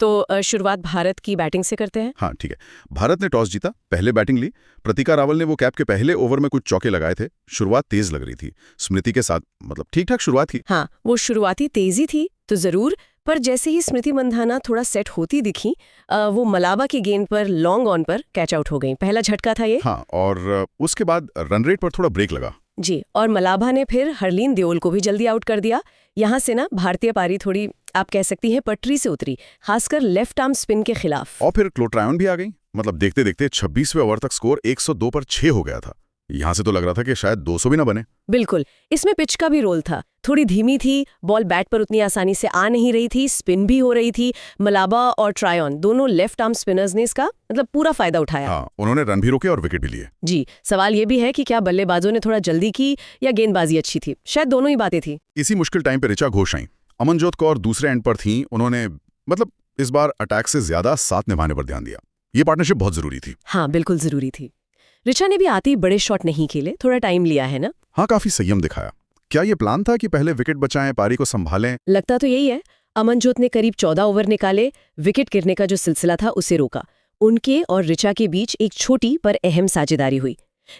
तो शुरुआत भारत की बैटिंग से करते हैं। हाँ ठीक है। भारत ने टॉस जीता, पहले बैटिंग ली। प्रतिका रावल ने वो कैप के पहले ओवर में कुछ चौके लगाए थे। शुरुआत तेज लग रही थी स्मृति के साथ, मतलब ठीक ठाक शुरुआत की। हाँ, वो शुरुआती तेजी थी तो जरूर, पर जैसे ही स्मृति मंधाना थोड़ा सेट होती दिखी, वो मलाबा की गेंद पर लॉन्ग ऑन पर कैच आउट हो गई। पहला झटका था ये। हाँ, और उसके बाद रन रेट पर थोड़ा ब्रेक लगा। जी, और मलाबा ने फिर हरलीन देओल को भी जल्दी आउट कर दिया। यहाँ से ना भारतीय पारी थोड़ी, आप कह सकती हैं, पटरी से उतरी, खासकर लेफ्ट आर्म स्पिन के खिलाफ। और फिर क्लोट्रायन भी आ गई। मतलब देखते देखते 26वें ओवर तक स्कोर 102 पर 6 हो गया था। यहाँ से तो लग रहा था कि शायद 200 भी ना बने। बिल्कुल, इसमें पिच का भी रोल था। थोड़ी धीमी थी, बॉल बैट पर उतनी आसानी से आ नहीं रही थी, स्पिन भी हो रही थी। मलाबा और ट्रायन दोनों लेफ्ट आर्म स्पिनर्स ने इसका मतलब पूरा फायदा उठाया। हाँ, उन्होंने रन भी रोके और विकेट भी लिए। जी, सवाल ये भी है कि क्या बल्लेबाजों ने थोड़ा जल्दी की या गेंदबाजी अच्छी थी? शायद दोनों ही बातें थी। इसी मुश्किल टाइम पे ऋचा घोष आई। अमनजोत कौर दूसरे एंड पर थी। उन्होंने मतलब इस बार अटैक से ज्यादा साथ निभाने पर ध्यान दिया। ये पार्टनरशिप बहुत जरूरी थी। हाँ, बिल्कुल जरूरी थी। ऋचा ने भी आते ही बड़े शॉट नहीं खेले, थोड़ा टाइम लिया है ना। हाँ, काफी संयम दिखाया। क्या ये प्लान था कि पहले विकेट बचाएं, पारी को संभालें? लगता तो यही है। अमनजोत ने करीब 14 ओवर निकाले, विकेट गिरने का जो सिलसिला था उसे रोका। उनके और ऋचा के बीच एक छोटी पर अहम साझेदारी हुई।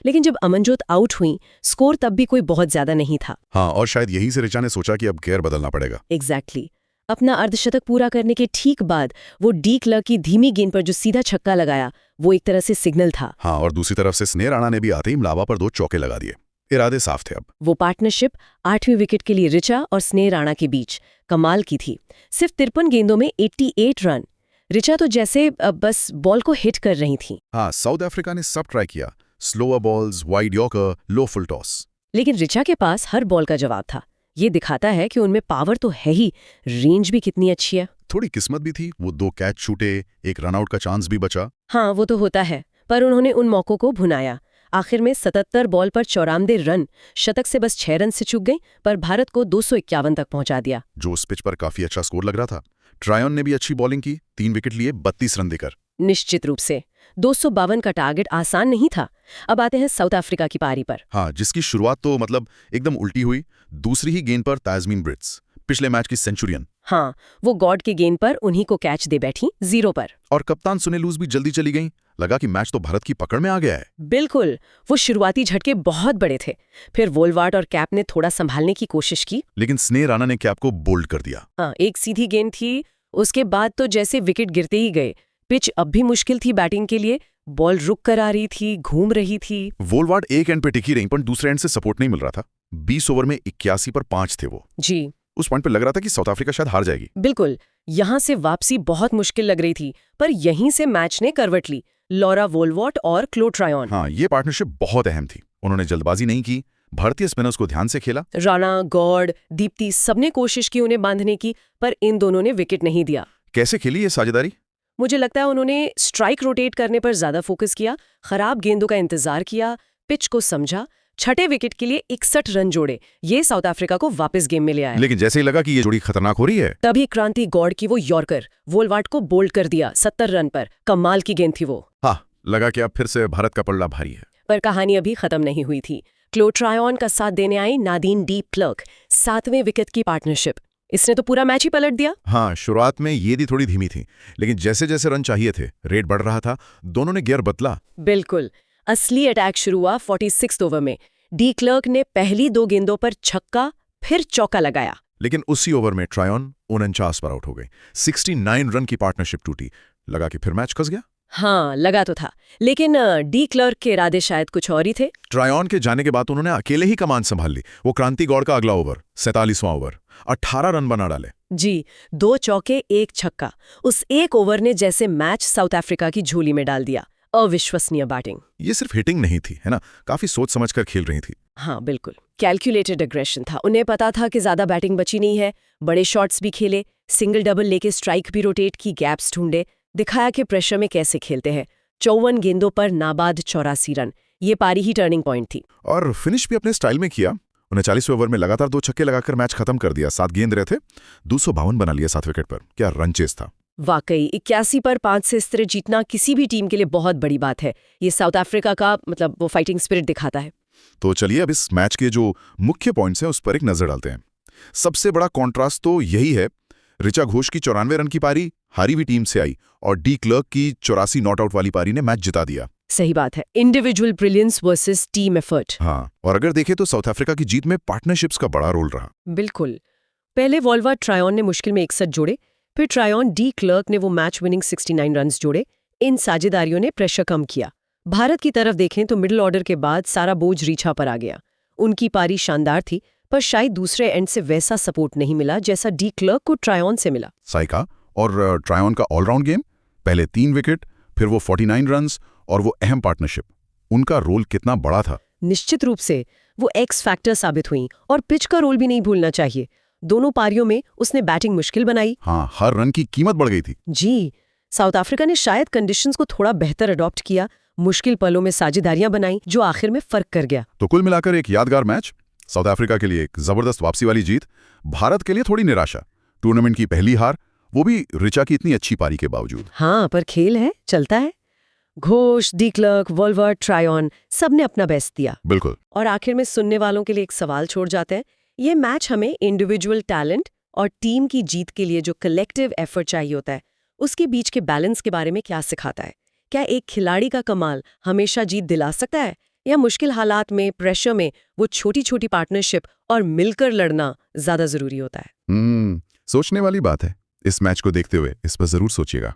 लेकिन जब अमनजोत आउट हुई, स्कोर तब भी कोई बहुत ज्यादा नहीं था। हाँ, और शायद यही से ऋचा ने सोचा कि अब गेयर बदलना पड़ेगा। एग्जैक्टली। अपना अर्धशतक पूरा करने के ठीक बाद वो डी क्लर्क की धीमी गेंद पर जो सीधा छक्का लगाया, वो एक तरह से सिग्नल था। हाँ, और दूसरी तरफ से स्नेह राणा ने भी आते ही मलाबा पर 2 चौके लगा दिए। इरादे साफ थे अब। वो पार्टनरशिप 8वीं विकेट के लिए ऋचा और स्नेह राणा के बीच कमाल की थी। सिर्फ 53 गेंदों में 88 रन। ऋचा तो जैसे बस बॉल को हिट कर रही थी। हाँ, साउथ अफ्रीका ने सब ट्राई किया, स्लोअर बॉल्स, वाइड यॉर्कर, लो फुल टॉस। लेकिन ऋचा के पास हर बॉल का जवाब था। ये दिखाता है कि उनमें पावर तो है ही, रेंज भी कितनी अच्छी है। थोड़ी किस्मत भी थी, वो 2 कैच छूटे, एक रनआउट का चांस भी बचा। हाँ, वो तो होता है, पर उन्होंने उन मौकों को भुनाया। आखिर में 77 बॉल पर 94 रन, शतक से बस 6 रन से चूक गई, पर भारत को 251 तक पहुंचा दिया, जो उस पिच पर काफी अच्छा स्कोर लग रहा था। ट्रायन ने भी अच्छी बॉलिंग की, 3 विकेट लिए 32 रन देकर। निश्चित रूप से 252 का टारगेट आसान नहीं था। अब आते हैं साउथ अफ्रीका की पारी पर। हाँ, जिसकी शुरुआत तो मतलब एकदम उल्टी हुई। दूसरी ही गेंद पर ताजमीन ब्रिट्स, पिछले मैच की सेंचुरियन। हाँ, वो गॉड की गेंद पर उन्हीं को कैच दे बैठी 0 पर। और कप्तान सुनीलूज भी जल्दी चली गई। लगा कि मैच तो भारत की पकड़ में आ गया है। बिल्कुल, वो शुरुआती झटके बहुत बड़े थे। फिर वोलवार्ट और कैप ने थोड़ा संभालने की कोशिश की, लेकिन स्नेह राणा ने कैप को बोल्ड कर दिया। हाँ, एक सीधी गेंद थी। उसके बाद तो जैसे विकेट गिरते ही गए। पिच अब भी मुश्किल थी बैटिंग के लिए। बॉल रुक कर आ रही थी, घूम रही थी। वोलवार्ड एक एंड पे टिकी रही, पर दूसरे एंड से सपोर्ट नहीं मिल रहा था। 20 ओवर में 81 पर 5 थे वो। जी, उस पॉइंट पे लग रहा था कि साउथ अफ्रीका शायद हार जाएगी। बिल्कुल। यहाँ से वापसी बहुत मुश्किल लग रही थी, पर यहीं से मैच ने करवट ली। लॉरा वोलवार्ट और क्लो ट्रायन। हाँ, ये पार्टनरशिप बहुत अहम थी। उन्होंने जल्दबाजी नहीं की, भारतीय स्पिनर्स को ध्यान से खेला। राणा, गॉड, दीप्ति सबने कोशिश की उन्हें बांधने की, पर इन दोनों ने विकेट नहीं दिया। कैसे खेली ये साझेदारी? मुझे लगता है उन्होंने स्ट्राइक रोटेट करने पर ज्यादा फोकस किया, खराब गेंदों का इंतजार किया, पिच को समझा। छठे विकेट के लिए 61 रन जोड़े। ये साउथ अफ्रीका को वापस गेम में ले आया। लेकिन जैसे ही लगा कि ये जोड़ी खतरनाक हो रही है, तभी क्रांति गॉड की वो यॉर्कर वोलवार्ट को बोल्ड कर दिया 70 रन पर। कमाल की गेंद थी वो। हाँ, लगा कि अब फिर से भारत का पल्ला भारी है। पर कहानी अभी खत्म नहीं हुई थी। क्लो ट्रायन का साथ देने आई नादीन डी क्लर्क, 7वें विकेट की पार्टनरशिप। इसने तो पूरा मैच ही पलट दिया। हाँ, शुरुआत में ये दी थोड़ी धीमी थी, लेकिन जैसे जैसे रन चाहिए थे, रेट बढ़ रहा था, दोनों ने गियर बदला। बिल्कुल, असली अटैक शुरू हुआ 46 ओवर में। डी क्लर्क ने पहली 2 गेंदों पर छक्का फिर चौका लगाया। लेकिन उसी ओवर में ट्रायन 49 पर आउट हो गई। 69 रन की पार्टनरशिप टूटी। लगा कि फिर मैच खस गया। हाँ, लगा तो था, लेकिन डी क्लर्क के इरादे शायद कुछ और ही थे। ट्रायन के जाने के बाद उन्होंने अकेले ही कमान संभाल ली। वो क्रांति गौड़ का अगला ओवर, 47वां ओवर, 18 रन बना डाले। जी, 2 चौके 1 छक्का। उस एक ओवर ने जैसे मैच साउथ अफ्रीका की झोली में डाल दिया। अविश्वसनीय बैटिंग। ये सिर्फ हिटिंग नहीं थी, है ना, काफी सोच समझकर खेल रही थी। हाँ, बिल्कुल कैलकुलेटेड एग्रेशन था। उन्हें पता था कि ज्यादा बैटिंग बची नहीं है। बड़े शॉट्स भी खेले, सिंगल डबल लेके स्ट्राइक भी रोटेट की, गैप्स ढूंढे, दिखाया कि प्रेशर में कैसे खेलते हैं। 54 गेंदों पर नाबाद 84 रन। ये पारी ही टर्निंग पॉइंट थी। और फिनिश भी अपने स्टाइल में किया। 39वें ओवर में लगातार 2 छक्के लगाकर मैच खत्म कर दिया। 7 गेंद रहे थे, 252 बना लिया 7 विकेट पर। क्या रन चेस था। वाकई 81 पर 5 से इस तरह जीतना किसी भी टीम के लिए बहुत बड़ी बात है। ये साउथ अफ्रीका का मतलब वो फाइटिंग स्पिरिट दिखाता है। तो चलिए अब इस मैच के जो मुख्य पॉइंट्स हैं उस पर एक नजर डालते हैं। सबसे बड़ा कॉन्ट्रास्ट तो यही है, ऋचा घोष की 94 रन की पारी हारी हुई टीम से आई और डी क्लर्क की 84 नॉट आउट वाली पारी ने मैच जिता दिया। सही बात है, individual brilliance versus team effort. हाँ, और अगर देखें तो साउथ अफ्रीका की जीत में पार्टनरशिप्स का बड़ा रोल रहा। बिल्कुल। पहले वॉल्वर ट्रायन ने मुश्किल में 61 जोड़े, फिर ट्रायन डी क्लर्क ने वो मैच विनिंग 69 रन्स जोड़े। इन साझेदारियों ने प्रेशर कम किया। भारत की तरफ देखें तो मिडिल ऑर्डर के बाद सारा बोझ रीछा पर आ गया। उनकी पारी शानदार थी, पर शायद दूसरे एंड से वैसा सपोर्ट नहीं मिला जैसा डी क्लर्क को ट्रायन से मिला। साइका और ट्रायन का ऑलराउंड गेम, पहले 3 विकेट, फिर वो 49 रन्स और वो अहम पार्टनरशिप, उनका रोल कितना बड़ा था। निश्चित रूप से वो एक्स फैक्टर साबित हुई, और पिच का रोल भी नहीं भूलना चाहिए। दोनों पारियों में उसने बैटिंग मुश्किल बनाई। हाँ, हर रन की कीमत बढ़ गई थी। जी, साउथ अफ्रीका ने शायद कंडीशंस को थोड़ा बेहतर अडॉप्ट किया, मुश्किल पलों में साझेदारियां बनाई, जो आखिर में फर्क कर गया। तो कुल मिलाकर एक यादगार मैच, साउथ अफ्रीका के लिए एक जबरदस्त वापसी वाली जीत, भारत के लिए थोड़ी निराशा, टूर्नामेंट की पहली हार, वो भी ऋचा की इतनी अच्छी पारी के बावजूद। हाँ, पर खेल है, चलता है। घोष, डी क्लर्क, वॉल्वर, ट्रायन, सबने अपना बेस्ट दिया। बिल्कुल। और आखिर में सुनने वालों के लिए एक सवाल छोड़ जाते हैं, ये मैच हमें इंडिविजुअल टैलेंट और टीम की जीत के लिए जो कलेक्टिव एफर्ट चाहिए होता है, उसके बीच के बैलेंस के बारे में क्या सिखाता है? क्या एक खिलाड़ी का कमाल हमेशा जीत दिला सकता है, या मुश्किल हालात में, प्रेशर में वो छोटी छोटी पार्टनरशिप और मिलकर लड़ना ज्यादा जरूरी होता है? सोचने वाली बात है। इस मैच को देखते हुए इस पर जरूर सोचिएगा।